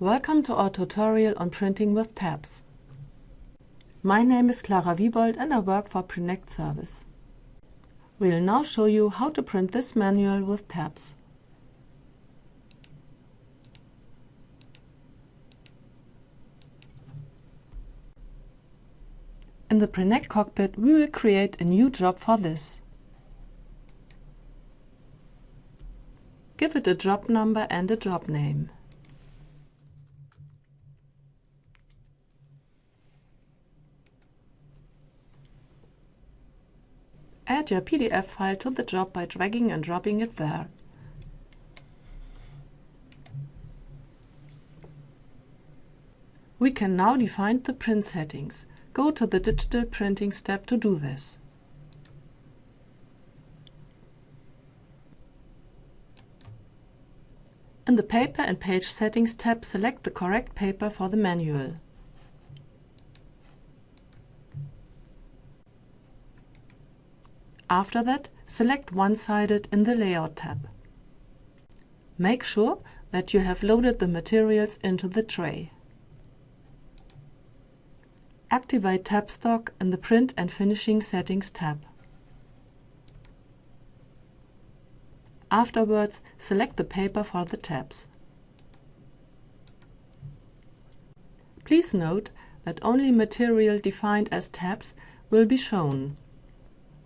Welcome to our tutorial on printing with tabs. My name is Clara Wiebold and I work for Prinect Service. We'll now show you how to print this manual with tabs. In the Prinect cockpit, we will create a new job for this. Give it a job number and a job name. Add your PDF file to the job by dragging and dropping it there. We can now define the print settings. Go to the Digital Printing step to do this. In the Paper and Page Settings tab, select the correct paper for the manual. After that, select one-sided in the Layout tab. Make sure that you have loaded the materials into the tray. Activate Tab Stock in the Print and Finishing Settings tab. Afterwards, select the paper for the tabs. Please note that only material defined as tabs will be shown.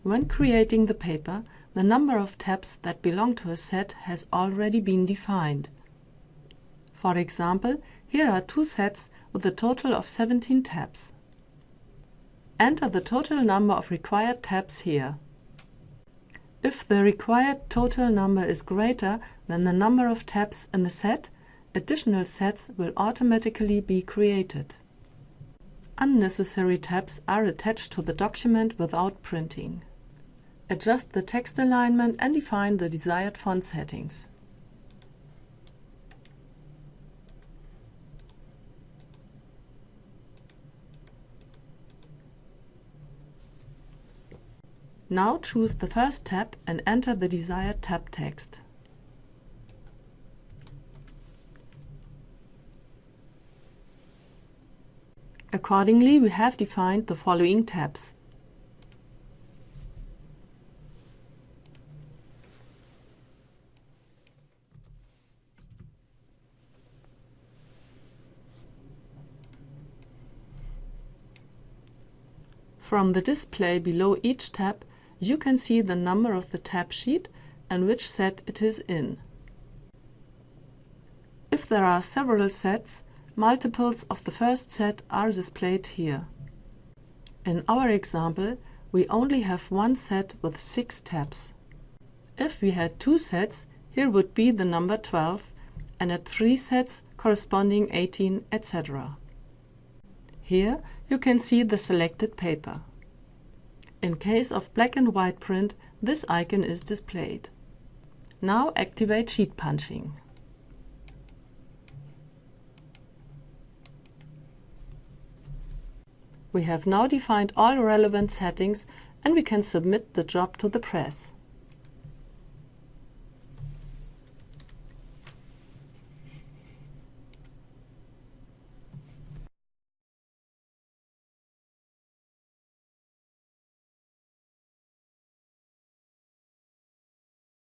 When creating the paper, the number of tabs that belong to a set has already been defined. For example, here are two sets with a total of 17 tabs. Enter the total number of required tabs here. If the required total number is greater than the number of tabs in the set, additional sets will automatically be created. Unnecessary tabs are attached to the document without printing. Adjust the text alignment and define the desired font settings. Now choose the first tab and enter the desired tab text. Accordingly, we have defined the following tabs. From the display below each tab, you can see the number of the tab sheet and which set it is in. If there are several sets, multiples of the first set are displayed here. In our example, we only have one set with 6 tabs. If we had 2 sets, here would be the number 12, and at 3 sets corresponding 18, etc. Here you can see the selected paper. In case of black and white print, this icon is displayed. Now activate sheet punching. We have now defined all relevant settings and we can submit the job to the press.